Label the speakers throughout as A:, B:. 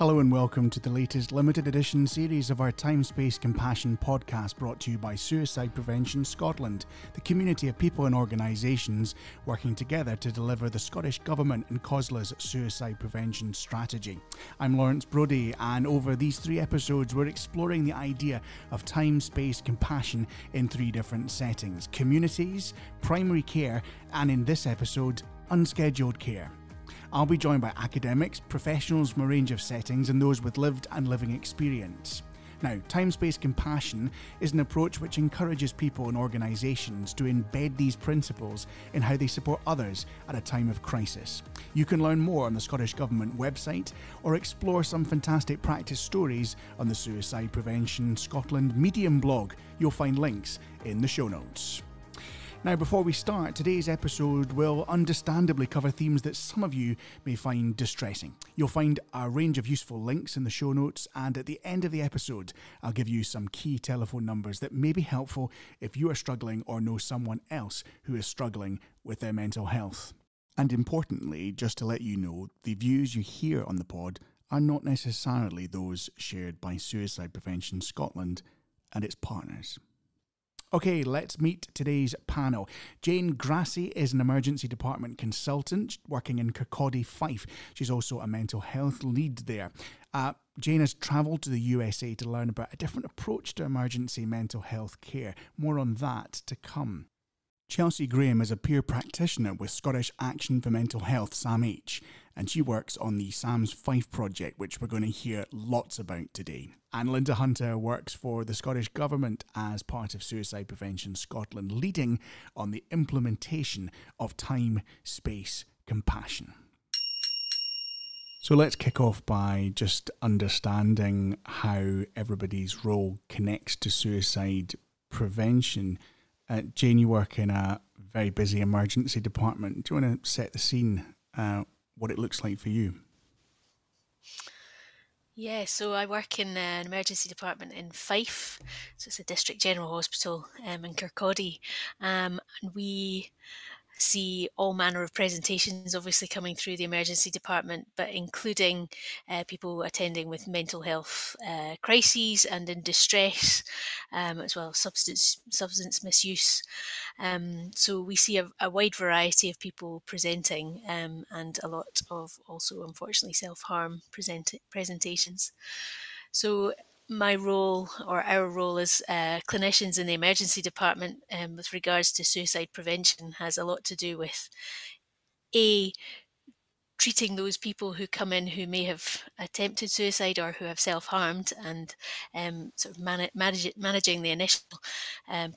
A: Hello and welcome to the latest limited edition series of our Time, Space, Compassion podcast brought to you by Suicide Prevention Scotland, the community of people and organisations working together to deliver the Scottish Government and COSLA's suicide prevention strategy. I'm Lawrence Brodie, and over these 3 episodes we're exploring the idea of time, space, compassion in 3 different settings: communities, primary care, and in this episode, unscheduled care. I'll be joined by academics, professionals from a range of settings and those with lived and living experience. Now, time-space compassion is an approach which encourages people and organisations to embed these principles in how they support others at a time of crisis. You can learn more on the Scottish Government website or explore some fantastic practice stories on the Suicide Prevention Scotland Medium blog. You'll find links in the show notes. Now, before we start, today's episode will understandably cover themes that some of you may find distressing. You'll find a range of useful links in the show notes, and at the end of the episode, I'll give you some key telephone numbers that may be helpful if you are struggling or know someone else who is struggling with their mental health. And importantly, just to let you know, the views you hear on the pod are not necessarily those shared by Suicide Prevention Scotland and its partners. Okay, let's meet today's panel. Jane Grassie is an emergency department consultant working in Kirkcaldy, Fife. She's also a mental health lead there. Jane has travelled to the USA to learn about a different approach to emergency mental health care. More on that to come. Chelsea Graham is a peer practitioner with Scottish Action for Mental Health, SAMH, and she works on the SAM's Fife project, which we're going to hear lots about today. And Linda Hunter works for the Scottish Government as part of Suicide Prevention Scotland, leading on the implementation of time, space, compassion. So let's kick off by just understanding how everybody's role connects to suicide prevention. Jane, you work in a very busy emergency department. Do you want to set the scene, what it looks like for you?
B: Yeah, so I work in an emergency department in Fife, so it's a district general hospital in Kirkcaldy, and we see all manner of presentations obviously coming through the emergency department, but including people attending with mental health crises and in distress, as well as substance misuse. So we see a wide variety of people presenting, and a lot of also unfortunately self-harm presentations. So my role, or our role as clinicians in the emergency department with regards to suicide prevention, has a lot to do with treating those people who come in who may have attempted suicide or who have self-harmed, and sort of managing the initial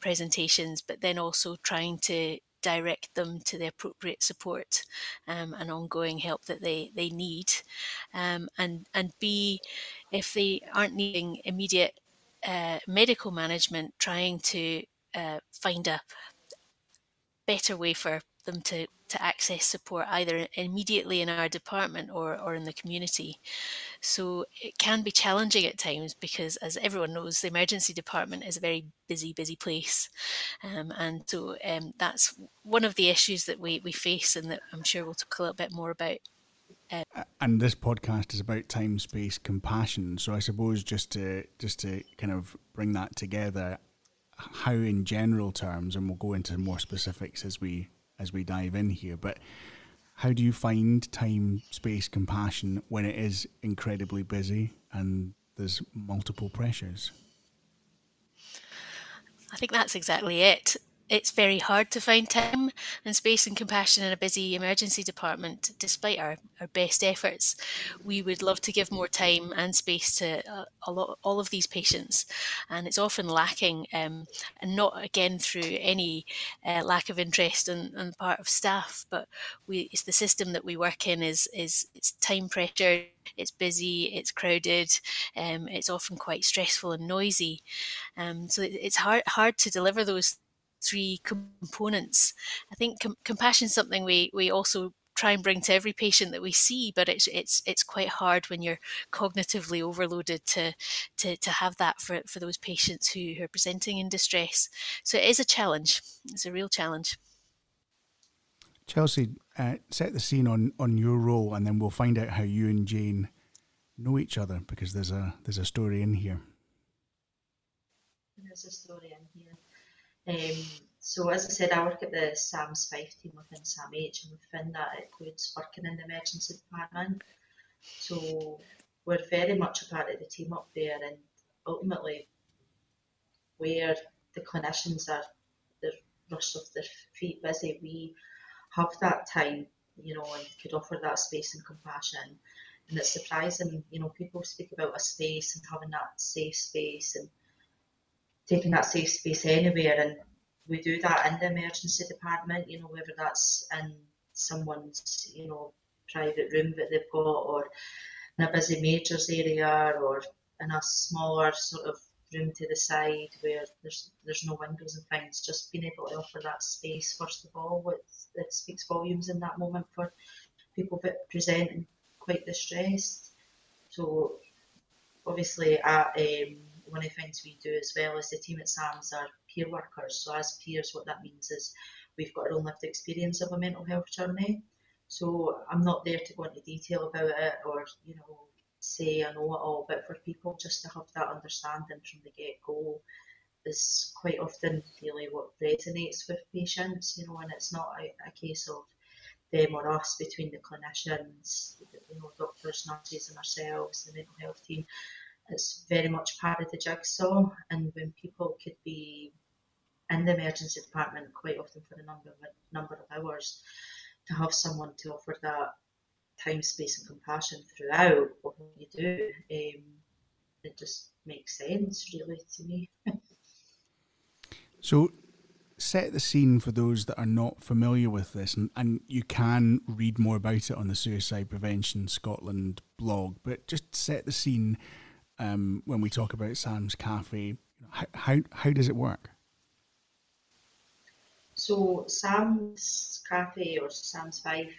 B: presentations, but then also trying to direct them to the appropriate support and ongoing help that they need, and B, if they aren't needing immediate medical management, trying to find a better way for them to access support either immediately in our department or in the community. So it can be challenging at times because, as everyone knows, the emergency department is a very busy place. And so that's one of the issues that we face, and that I'm sure we'll talk a little bit more about.
A: And this podcast is about time, space, compassion. So I suppose just to kind of bring that together, how in general terms, and we'll go into more specifics as we dive in here, but how do you find time, space, compassion when it is incredibly busy and there's multiple pressures?
B: I think that's exactly it. It's very hard to find time and space and compassion in a busy emergency department, despite our best efforts. We would love to give more time and space to all of these patients, and it's often lacking, and not again through any lack of interest on the part of staff, but it's the system that we work in is it's time pressured, it's busy, it's crowded, it's often quite stressful and noisy, so it's hard to deliver those 3 components. I think compassion is something we also try and bring to every patient that we see, but it's quite hard when you're cognitively overloaded to have that for those patients who are presenting in distress. So it is a challenge. It's a real challenge.
A: Chelsea, set the scene on your role, and then we'll find out how you and Jane know each other? Because there's a story in here.
C: There's a story in here. So as I said, I work at the SAMS Fife team within SAMH, and within that it includes working in the emergency department. So we're very much a part of the team up there, and ultimately where the clinicians are, they're rushed off their feet busy, we have that time, and could offer that space and compassion. And it's surprising, people speak about a space and having that safe space and taking that safe space anywhere, and we do that in the emergency department, whether that's in someone's, private room that they've got, or in a busy majors area, or in a smaller sort of room to the side where there's no windows and things. Just being able to offer that space, first of all, it speaks volumes in that moment for people that presenting quite distressed. So obviously one of the things we do as well as the team at SAMS are peer workers. So as peers, what that means is we've got our own lived experience of a mental health journey. So I'm not there to go into detail about it or, say I know it all, but for people just to have that understanding from the get-go is quite often really what resonates with patients, and it's not a case of them or us between the clinicians, doctors, nurses and ourselves, the mental health team. It's very much part of the jigsaw, and when people could be in the emergency department quite often for a number of hours, to have someone to offer that time, space and compassion throughout what you do, it just makes sense really to me.
A: So set the scene for those that are not familiar with this, and you can read more about it on the Suicide Prevention Scotland blog, but just set the scene when we talk about Sam's Cafe. How does it work?
C: So Sam's Cafe, or Sam's Fife,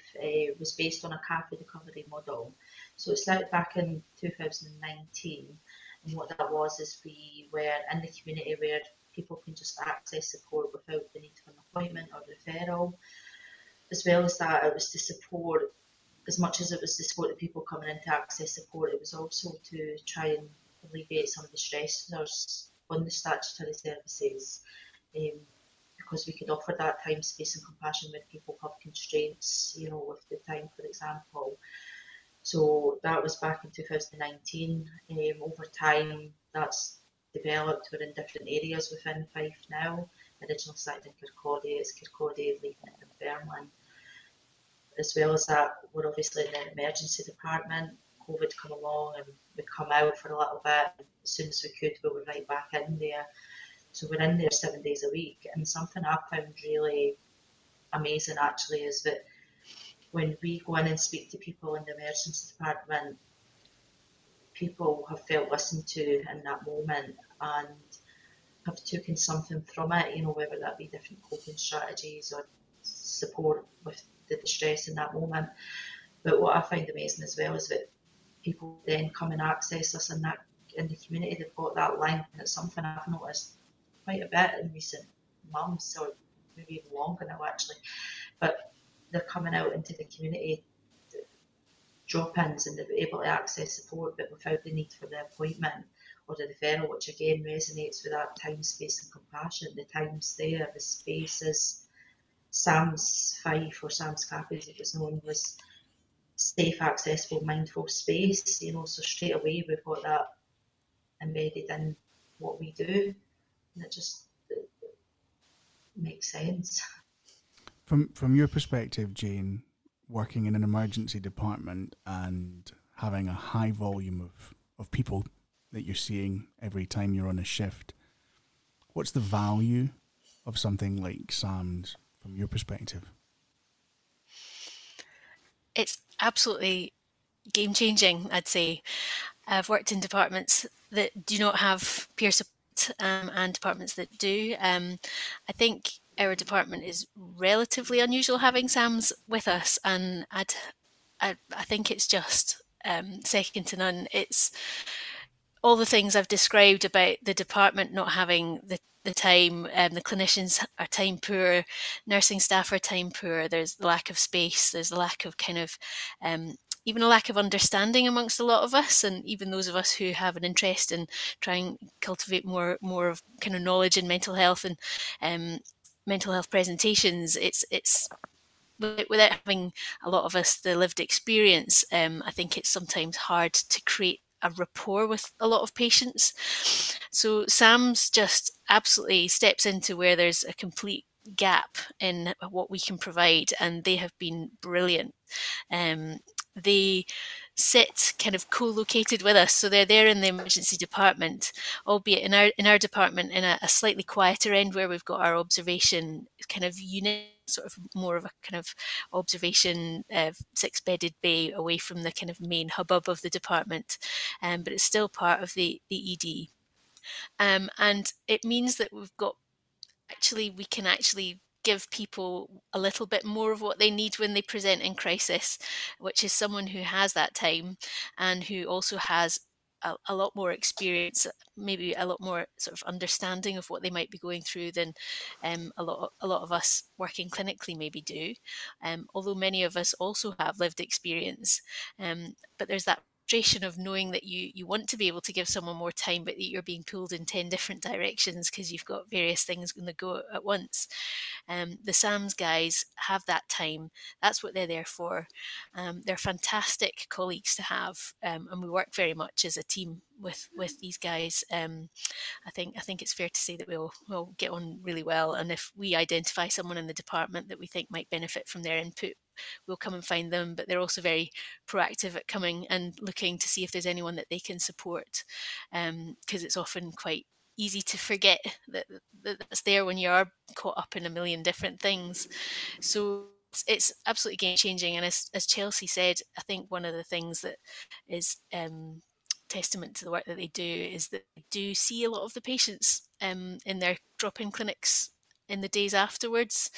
C: was based on a cafe recovery model. So it started back in 2019, and what that was is we were in the community where people can just access support without the need for an appointment or referral. As well as that, it was to support, as much as it was to support the people coming in to access support, it was also to try and alleviate some of the stressors on the statutory services. Because we could offer that time, space and compassion when people have constraints, with the time, for example. So that was back in 2019. Over time, that's developed. We're in different areas within Fife now. Originally started in Kirkcaldy, leaving it in Fairland. As well as that, we're obviously in the emergency department. COVID come along and we come out for a little bit. As soon as we could, we were right back in there. So we're in there 7 days a week. And something I found really amazing actually is that when we go in and speak to people in the emergency department, people have felt listened to in that moment and have taken something from it, whether that be different coping strategies or support with the distress in that moment. But what I find amazing as well is that people then come and access us in the community. They've got that link, and it's something I've noticed quite a bit in recent months, or maybe even longer now actually. But they're coming out into the community, drop-ins, and they're able to access support, but without the need for the appointment or the referral, which again resonates with that time, space and compassion. The time's there, the space is Sam's Fife, or Sam's Cafe as it was known, was safe, accessible, mindful space, so straight away we've got that embedded in what we do, and it makes sense.
A: From your perspective, Jane, working in an emergency department and having a high volume of people that you're seeing every time you're on a shift, what's the value of something like SAMS from your perspective?
B: It's absolutely game-changing, I'd say. I've worked in departments that do not have peer support and departments that do. I think our department is relatively unusual having SAMS with us, and I think it's just second to none. It's all the things I've described about the department not having the time, the clinicians are time poor, nursing staff are time poor, there's the lack of space, there's the lack of kind of even a lack of understanding amongst a lot of us, and even those of us who have an interest in trying to cultivate more of kind of knowledge in mental health and mental health presentations. It's without having a lot of us the lived experience, I think it's sometimes hard to create a rapport with a lot of patients. So Sam's just absolutely steps into where there's a complete gap in what we can provide, and they have been brilliant. They sit kind of co-located with us, so they're there in the emergency department, albeit in our department in a slightly quieter end where we've got our observation kind of unit, sort of more of a kind of observation 6-bedded bay away from the kind of main hubbub of the department, but it's still part of the ED, and it means that we can actually give people a little bit more of what they need when they present in crisis, which is someone who has that time and who also has a lot more experience, maybe a lot more sort of understanding of what they might be going through than a lot of us working clinically maybe do. Although many of us also have lived experience, but there's that frustration of knowing that you want to be able to give someone more time, but that you're being pulled in 10 different directions because you've got various things on the go at once. The SAMS guys have that time. That's what they're there for. They're fantastic colleagues to have, and we work very much as a team with these guys. I think it's fair to say that we'll get on really well, and if we identify someone in the department that we think might benefit from their input, we'll come and find them. But they're also very proactive at coming and looking to see if there's anyone that they can support, because it's often quite easy to forget that that's there when you are caught up in a million different things. So it's absolutely game changing. And as Chelsea said, I think one of the things that is testament to the work that they do is that they do see a lot of the patients in their drop-in clinics in the days afterwards.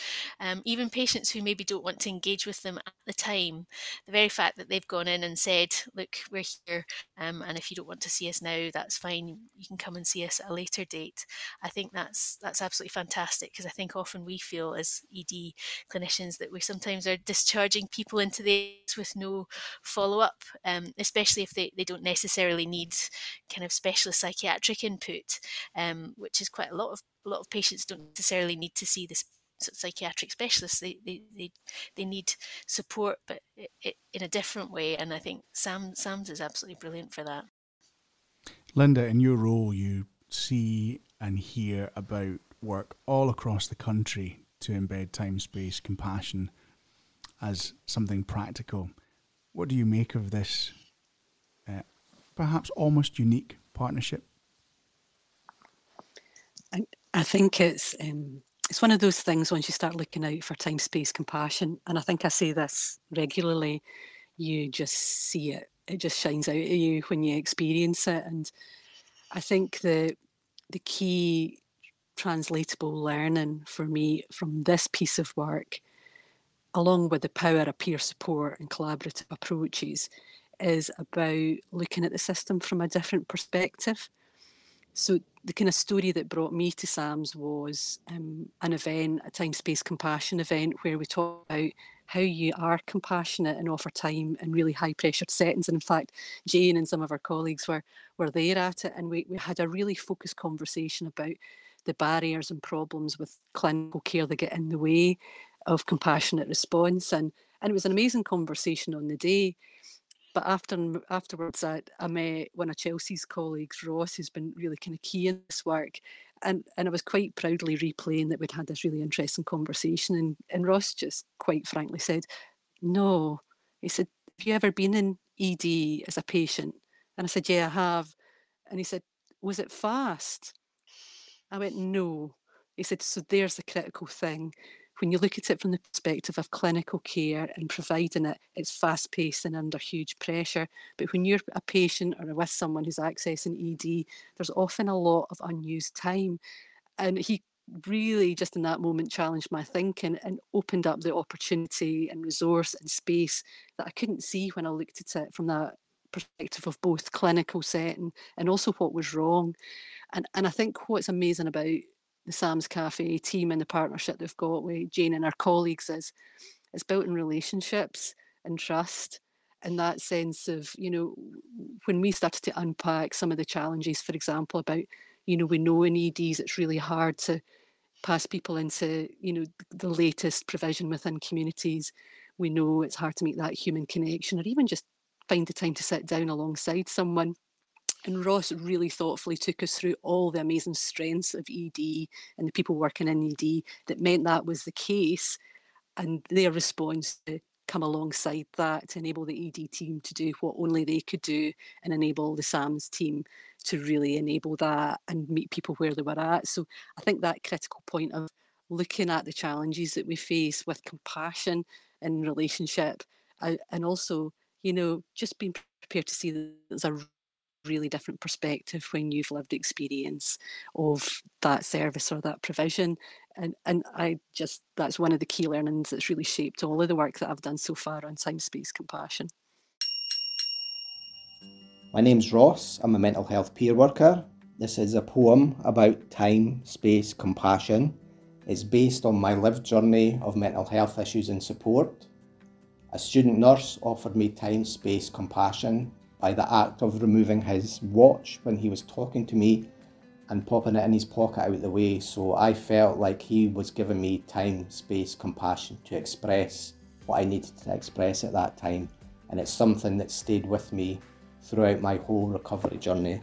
B: Even patients who maybe don't want to engage with them at the time, the very fact that they've gone in and said, look, we're here, and if you don't want to see us now, that's fine, you can come and see us at a later date. I think that's absolutely fantastic, because I think often we feel as ED clinicians that we sometimes are discharging people into this with no follow-up, especially if they don't necessarily need kind of specialist psychiatric input, which is quite a lot of patients don't necessarily need to see this psychiatric specialists. They need support, but in a different way. And I think Sam's is absolutely brilliant for that.
A: Linda, in your role, you see and hear about work all across the country to embed time-space compassion as something practical. What do you make of this perhaps almost unique partnership?
D: I think it's one of those things once you start looking out for time, space, compassion, and I think I say this regularly, you just see it. It just shines out at you when you experience it. And I think the key translatable learning for me from this piece of work, along with the power of peer support and collaborative approaches, is about looking at the system from a different perspective. So the kind of story that brought me to SAMS was an event, a time, space, compassion event, where we talk about how you are compassionate and offer time in really high pressured settings. And in fact, Jane and some of our colleagues were there at it. And we had a really focused conversation about the barriers and problems with clinical care that get in the way of compassionate response. And it was an amazing conversation on the day. But afterwards, I met one of Chelsea's colleagues, Ross, who's been really kind of key in this work. And I was quite proudly replaying that we'd had this really interesting conversation. And Ross just quite frankly said, no. He said, have you ever been in ED as a patient? And I said, yeah, I have. And he said, was it fast? I went, no. He said, so there's the critical thing. When you look at it from the perspective of clinical care and providing it, it's fast-paced and under huge pressure. But when you're a patient or with someone who's accessing ED, there's often a lot of unused time. And he really, just in that moment, challenged my thinking and opened up the opportunity and resource and space that I couldn't see when I looked at it from that perspective of both clinical setting and also what was wrong. And I think what's amazing about the Sam's Cafe team and the partnership they've got with Jane and our colleagues is it's built in relationships and trust. in that sense of, when we started to unpack some of the challenges, for example, about, we know in EDs it's really hard to pass people into, the latest provision within communities. We know it's hard to make that human connection, or even just find the time to sit down alongside someone. And Ross really thoughtfully took us through all the amazing strengths of ED and the people working in ED that meant that was the case, and their response to come alongside that to enable the ED team to do what only they could do, and enable the SAMS team to really enable that and meet people where they were at. So I think that critical point of looking at the challenges that we face with compassion in relationship, and also, just being prepared to see that there's a really different perspective when you've lived experience of that service or that provision. And that's one of the key learnings that's really shaped all of the work that I've done so far on time-space compassion.
E: My name's Ross. I'm a mental health peer worker. This is a poem about time, space, compassion. It's based on my lived journey of mental health issues and support. A student nurse offered me time, space, compassion by the act of removing his watch when he was talking to me and popping it in his pocket out the way. So I felt like he was giving me time, space, compassion to express what I needed to express at that time. And it's something that stayed with me throughout my whole recovery journey.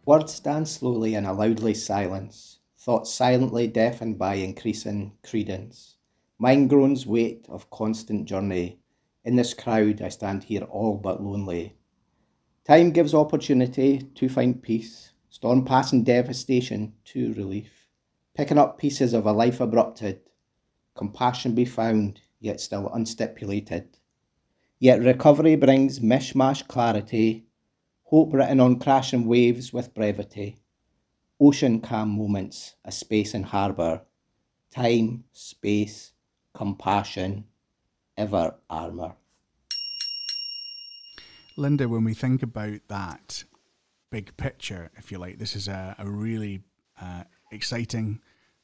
E: Words stand slowly in a loudly silence, thoughts silently deafened by increasing credence. Mine groans weight of constant journey. In this crowd I stand here all but lonely. Time gives opportunity to find peace, storm passing devastation to relief. Picking up pieces of a life abrupted, compassion be found, yet still unstipulated. Yet recovery brings mishmash clarity, hope written on crashing waves with brevity. Ocean calm moments, a space and harbour. Time, space, compassion, ever armour.
A: Linda, when we think about that big picture, if you like, this is a really exciting,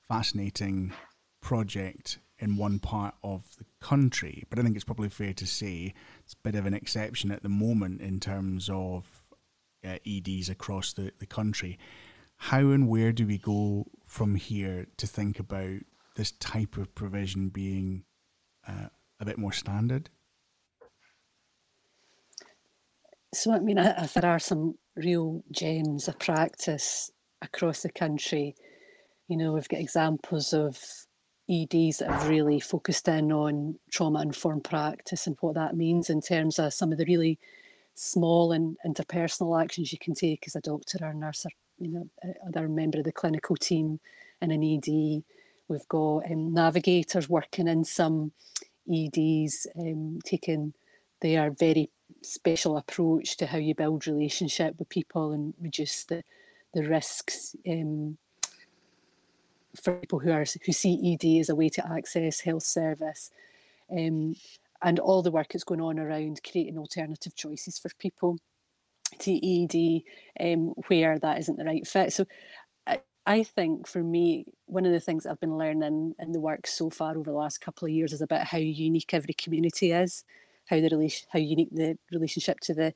A: fascinating project in one part of the country, but I think it's probably fair to say it's a bit of an exception at the moment in terms of EDs across the country. How and where do we go from here to think about this type of provision being a bit more standard?
D: So, I mean, there are some real gems of practice across the country. We've got examples of EDs that have really focused in on trauma-informed practice and what that means in terms of some of the really small and interpersonal actions you can take as a doctor or a nurse, or other member of the clinical team in an ED. We've got navigators working in some EDs, taking their very special approach to how you build relationship with people and reduce the risks for people who see ED as a way to access health service, and all the work that's going on around creating alternative choices for people to ED where that isn't the right fit. So I think for me, one of the things I've been learning in the work so far over the last couple of years is about how unique every community is, how unique the relationship to the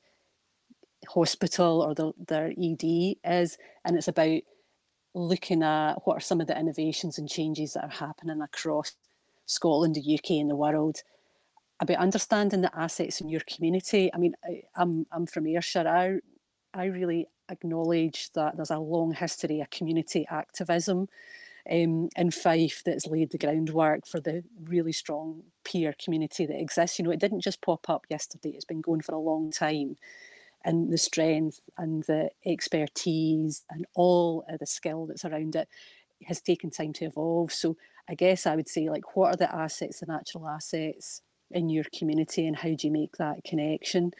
D: hospital or their ED is, and it's about looking at what are some of the innovations and changes that are happening across Scotland, the UK and the world, about understanding the assets in your community. I mean, I'm from Ayrshire. I really acknowledge that there's a long history of community activism in Fife that's laid the groundwork for the really strong peer community that exists. It didn't just pop up yesterday, it's been going for a long time. And the strength and the expertise and all of the skill that's around it has taken time to evolve. So I guess I would say, what are the assets, the natural assets in your community, and how do you make that connection?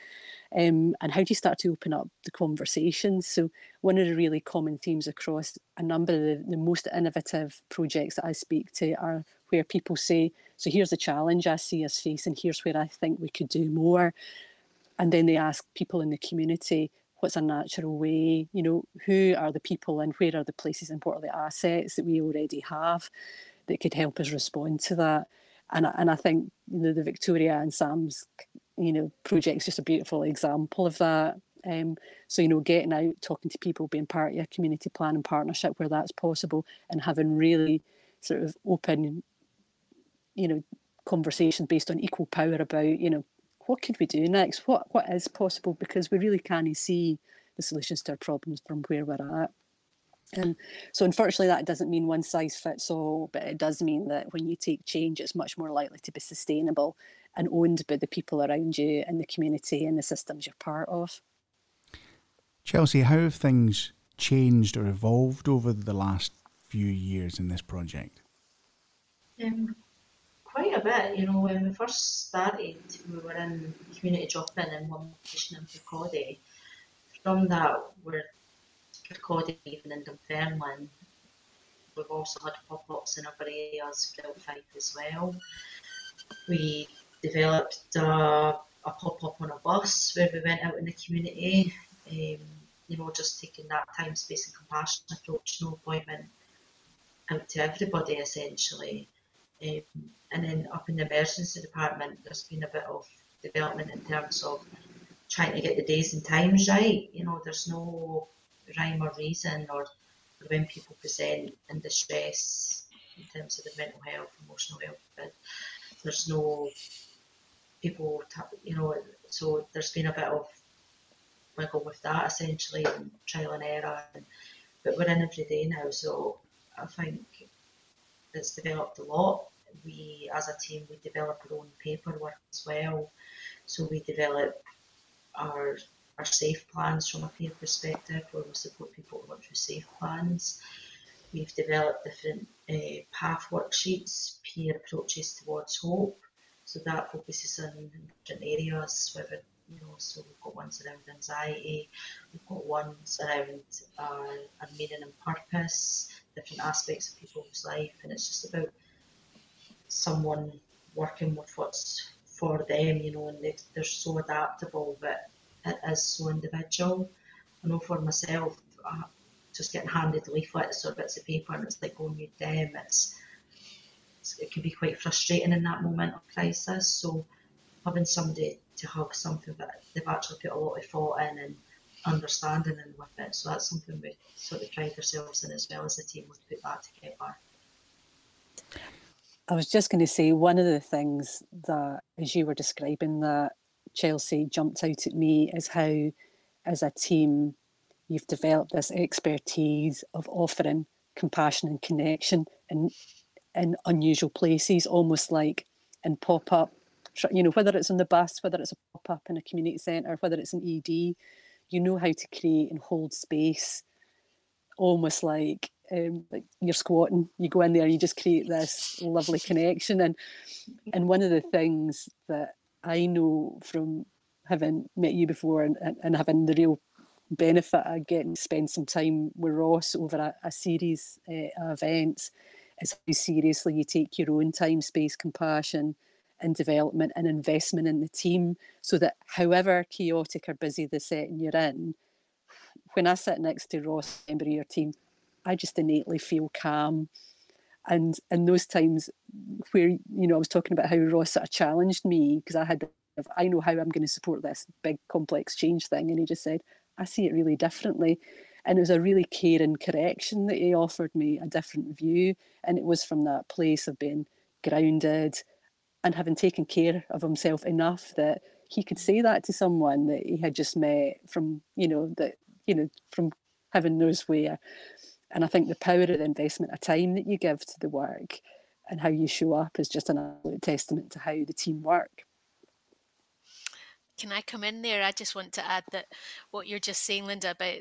D: And how do you start to open up the conversation? So one of the really common themes across a number of the most innovative projects that I speak to are where people say, so here's the challenge I see us facing, here's where I think we could do more. And then they ask people in the community, what's a natural way? Who are the people and where are the places and what are the assets that we already have that could help us respond to that? And I think, you know, the Victoria and Sam's, you know, project's just a beautiful example of that. So, you know, getting out, talking to people, being part of a community planning partnership where that's possible, and having really sort of open, you know, conversations based on equal power about, you know, what could we do next? What is possible? Because we really can't see the solutions to our problems from where we're at. And so unfortunately that doesn't mean one size fits all, but it does mean that when you take change, it's much more likely to be sustainable and owned by the people around you and the community and the systems you're part of.
A: Chelsea, how have things changed or evolved over the last few years in this project?
C: Quite a bit. You know, when we first started, we were in community drop-in in one location in Kirkcaldy. From that, we're Kirkcaldy, even in Dunfermline. We've also had pop-ups in other areas throughout Fife as well. We developed a pop-up on a bus where we went out in the community, you know, just taking that time, space and compassion approach, no appointment, out to everybody essentially. And then up in the emergency department, there's been a bit of development in terms of trying to get the days and times right. You know, there's no rhyme or reason or when people present in distress in terms of the mental health, emotional health, but there's no people, you know, so there's been a bit of wiggle with that essentially, and trial and error, but we're in every day now, so I think it's developed a lot. We, as a team, we develop our own paperwork as well, so we develop our safe plans from a peer perspective, where we support people to work through safe plans. We've developed different path worksheets, peer approaches towards hope, so that focuses on different areas, whether, you know, so we've got ones around anxiety, we've got ones around our meaning and purpose, different aspects of people's life, and it's just about someone working with what's for them, you know, and they're so adaptable, but it is so individual. I know for myself, just getting handed leaflets or bits of paper and it's like going read them, it can be quite frustrating in that moment of crisis. So having somebody to have something that they've actually put a lot of thought in and understanding in with it, so that's something we sort of pride ourselves in as well as a team. We've put that together.
D: I was just going to say, one of the things that, as you were describing that, Chelsea, jumped out at me is how, as a team, you've developed this expertise of offering compassion and connection in unusual places, almost like in pop-up, you know, whether it's on the bus, whether it's a pop-up in a community centre, whether it's an ED, you know how to create and hold space, almost like you're squatting. You go in there, you just create this lovely connection. And one of the things that I know from having met you before and having the real benefit of getting to spend some time with Ross over a series of events is how seriously you take your own time, space, compassion and development and investment in the team, so that however chaotic or busy the setting you're in, when I sit next to Ross, member of your team, I just innately feel calm. And in those times where, you know, I was talking about how Ross sort of challenged me because I know how I'm going to support this big complex change thing, and he just said, I see it really differently. And it was a really caring correction that he offered me, a different view. And it was from that place of being grounded and having taken care of himself enough that he could say that to someone that he had just met from, from heaven knows where. And I think the power of the investment of time that you give to the work and how you show up is just an absolute testament to how the team work.
B: Can I come in there? I just want to add that what you're just saying, Linda, about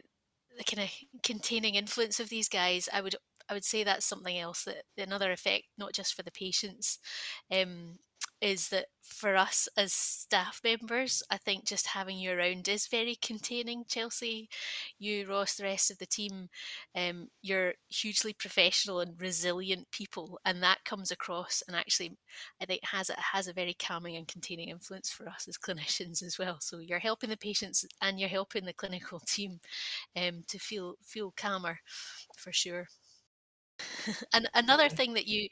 B: the kind of containing influence of these guys, I would say that's something else, that another effect, not just for the patients, is that for us as staff members, I think just having you around is very containing. Chelsea, you, Ross, the rest of the team, you're hugely professional and resilient people, and that comes across, and actually I think it has a very calming and containing influence for us as clinicians as well. So you're helping the patients and you're helping the clinical team to feel calmer, for sure. And another thing that you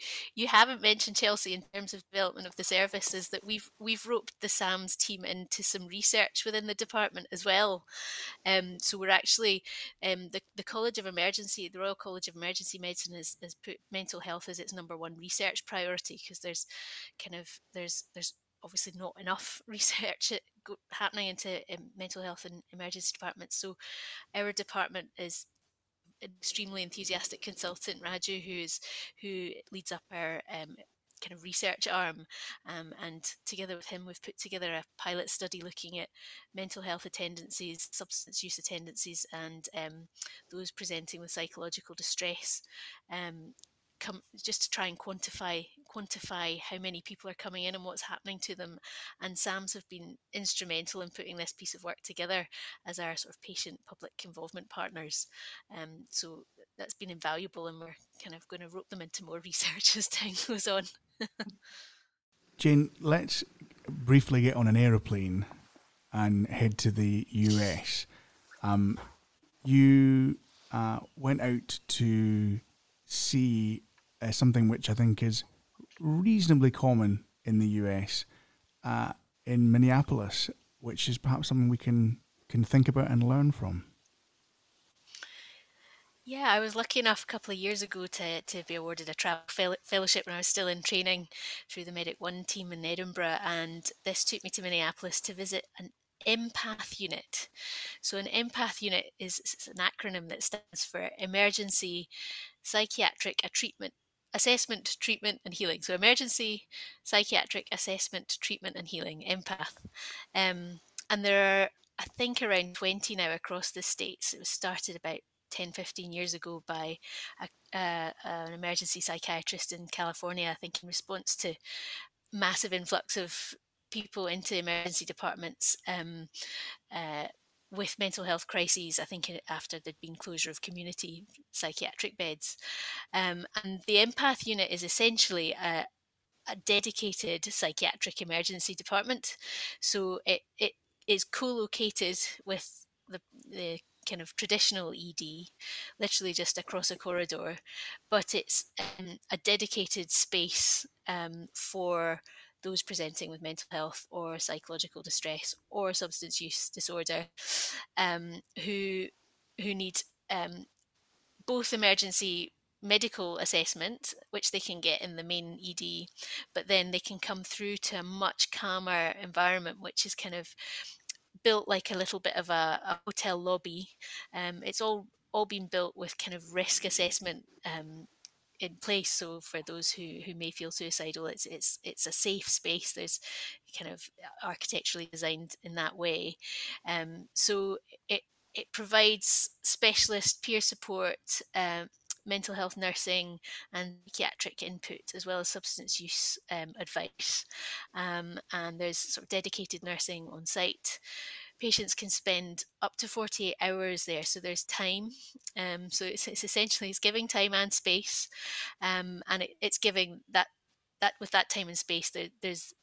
B: haven't mentioned, Chelsea, in terms of development of the service, is that we've roped the SAMS team into some research within the department as well. So we're actually the College of Emergency, the Royal College of Emergency Medicine, has put mental health as its #1 research priority, because there's obviously not enough research happening into mental health and emergency departments. So our department is extremely enthusiastic consultant, Raju, who leads up our kind of research arm, and together with him we've put together a pilot study looking at mental health attendances, substance use attendances, and those presenting with psychological distress, just to try and quantify how many people are coming in and what's happening to them. And SAMS have been instrumental in putting this piece of work together as our sort of patient public involvement partners. So that's been invaluable, and we're kind of going to rope them into more research as time goes on.
A: Jane, let's briefly get on an aeroplane and head to the US. You went out to see something which I think is reasonably common in the US, in Minneapolis, which is perhaps something we can think about and learn from.
B: Yeah, I was lucky enough a couple of years ago to be awarded a travel fellowship when I was still in training through the Medic One team in Edinburgh, and this took me to Minneapolis to visit an empath unit. So an empath unit is an acronym that stands for Emergency Psychiatric Assessment, Treatment and Healing. So Emergency Psychiatric Assessment, Treatment and Healing, empath. And there are, I think, around 20 now across the States. It was started about 10-15 years ago by an emergency psychiatrist in California, I think, in response to massive influx of people into emergency departments with mental health crises, I think after there'd been closure of community psychiatric beds. And the empath unit is essentially a dedicated psychiatric emergency department. So it is co-located with the kind of traditional ED, literally just across a corridor, but it's a dedicated space for those presenting with mental health or psychological distress or substance use disorder, who need both emergency medical assessment, which they can get in the main ED, but then they can come through to a much calmer environment, which is kind of built like a little bit of a hotel lobby. It's all been built with kind of risk assessment in place. So for those who may feel suicidal, it's a safe space. There's kind of architecturally designed in that way. So it provides specialist peer support, mental health nursing and psychiatric input, as well as substance use advice. And there's sort of dedicated nursing on site. Patients can spend up to 48 hours there, so there's time. So it's essentially it's giving time and space, and it's giving that with that time and space, there's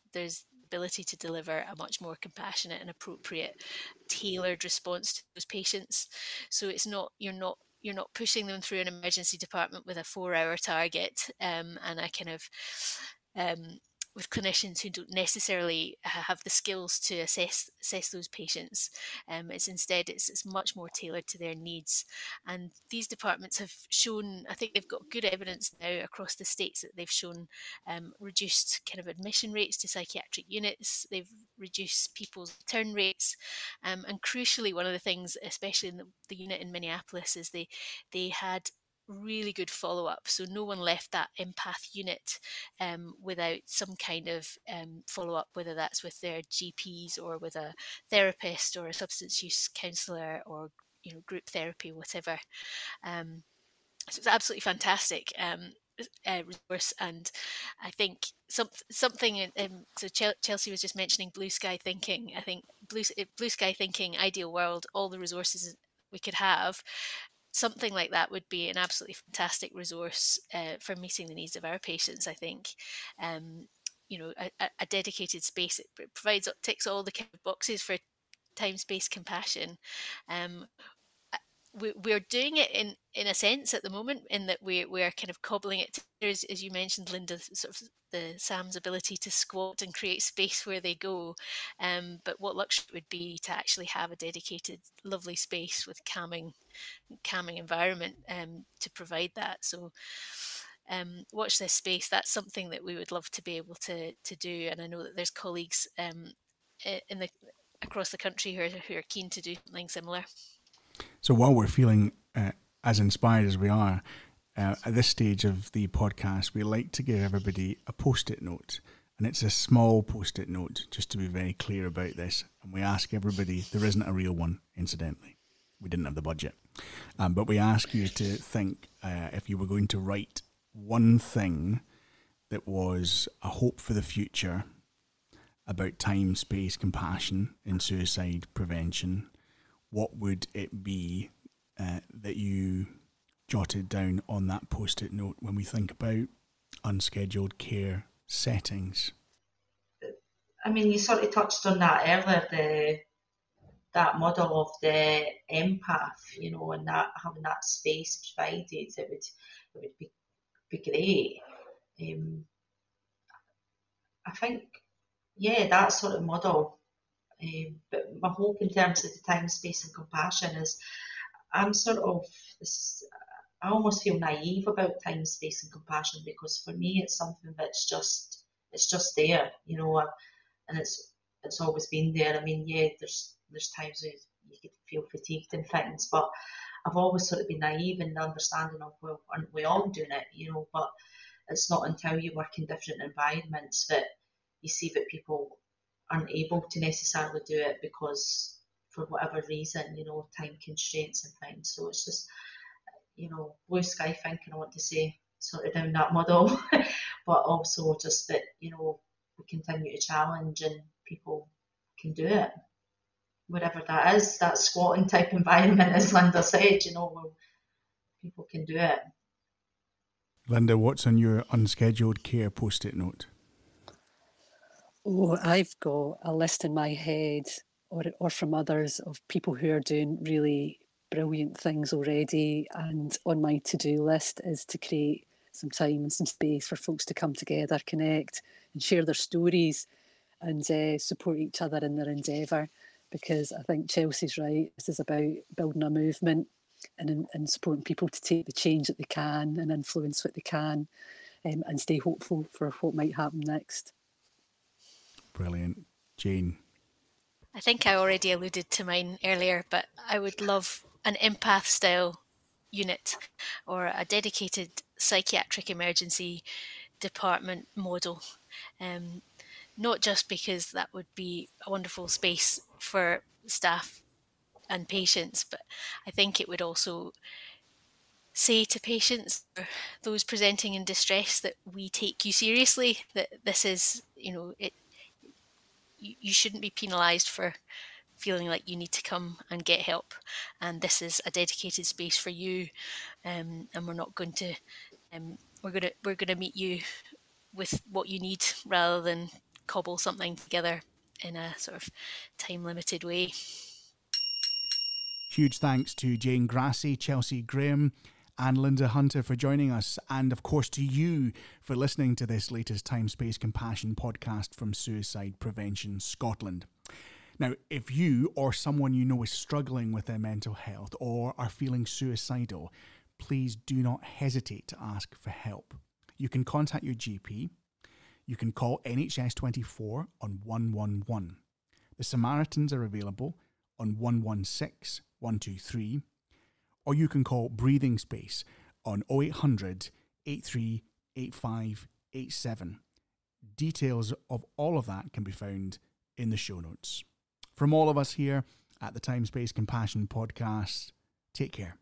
B: ability to deliver a much more compassionate and appropriate, tailored response to those patients. So it's not you're not pushing them through an emergency department with a 4-hour target, and a kind of with clinicians who don't necessarily have the skills to assess those patients. It's much more tailored to their needs. And these departments have shown, I think they've got good evidence now across the states that they've shown reduced kind of admission rates to psychiatric units. They've reduced people's return rates. And crucially, one of the things, especially in the unit in Minneapolis, is they had really good follow-up. So no one left that empath unit without some kind of follow-up, whether that's with their GPs or with a therapist or a substance use counsellor or group therapy, whatever. So it's absolutely fantastic resource. And I think something so Chelsea was just mentioning blue sky thinking. I think blue sky thinking, ideal world, all the resources we could have, something like that would be an absolutely fantastic resource for meeting the needs of our patients. I think a dedicated space, it ticks all the kind of boxes for time, space, compassion. we're doing it in a sense at the moment, in that we're kind of cobbling it together, as you mentioned, Linda, sort of the SAM's ability to squat and create space where they go. But what luxury it would be to actually have a dedicated, lovely space with calming environment to provide that. So watch this space. That's something that we would love to be able to do. And I know that there's colleagues across the country who are keen to do something similar.
A: So while we're feeling as inspired as we are, at this stage of the podcast, we like to give everybody a post-it note. And it's a small post-it note, just to be very clear about this. And we ask everybody, there isn't a real one, incidentally. We didn't have the budget. But we ask you to think, if you were going to write one thing that was a hope for the future about time, space, compassion in suicide prevention, what would it be that you jotted down on that post-it note when we think about unscheduled care settings?
C: I mean, you sort of touched on that earlier, that model of the empath, you know, and that having that space provided, it would be great. I think, yeah, that sort of model. But my hope in terms of the time, space and compassion is I almost feel naive about time, space and compassion, because for me it's something that's just there, you know, and it's always been there. I mean, yeah, there's times where you could feel fatigued and things, but I've always sort of been naive in the understanding of, well, aren't we all doing it, you know? But it's not until you work in different environments that you see that people aren't able to necessarily do it because, for whatever reason, you know, time constraints and things. So it's just, you know, blue sky thinking, I want to say, sort of down that model, but also just that, you know, we continue to challenge and people can do it. Whatever that is, that squatting type environment, as Linda said, you know, well, people can do it.
A: Linda, what's on your unscheduled care post-it note?
D: Oh, I've got a list in my head or from others of people who are doing really brilliant things already. And on my to-do list is to create some time and some space for folks to come together, connect and share their stories and support each other in their endeavour. Because I think Chelsea's right. This is about building a movement and supporting people to take the change that they can and influence what they can, and stay hopeful for what might happen next.
A: Brilliant. Jane?
B: I think I already alluded to mine earlier, but I would love an empath style unit or a dedicated psychiatric emergency department model. Not just because that would be a wonderful space for staff and patients, but I think it would also say to patients, or those presenting in distress, that we take you seriously, that this is, you know, you shouldn't be penalised for feeling like you need to come and get help, and this is a dedicated space for you, and we're not going to we're gonna meet you with what you need rather than cobble something together in a sort of time limited way.
A: Huge thanks to Jane Grassie, Chelsea Graham and Linda Hunter for joining us, and of course to you for listening to this latest Time, Space, Compassion podcast from Suicide Prevention Scotland. Now, if you or someone you know is struggling with their mental health or are feeling suicidal, please do not hesitate to ask for help. You can contact your GP. You can call NHS 24 on 111. The Samaritans are available on 116 123, or you can call Breathing Space on 0800 83 85 87. Details of all of that can be found in the show notes. From all of us here at the Time, Space, Compassion podcast, take care.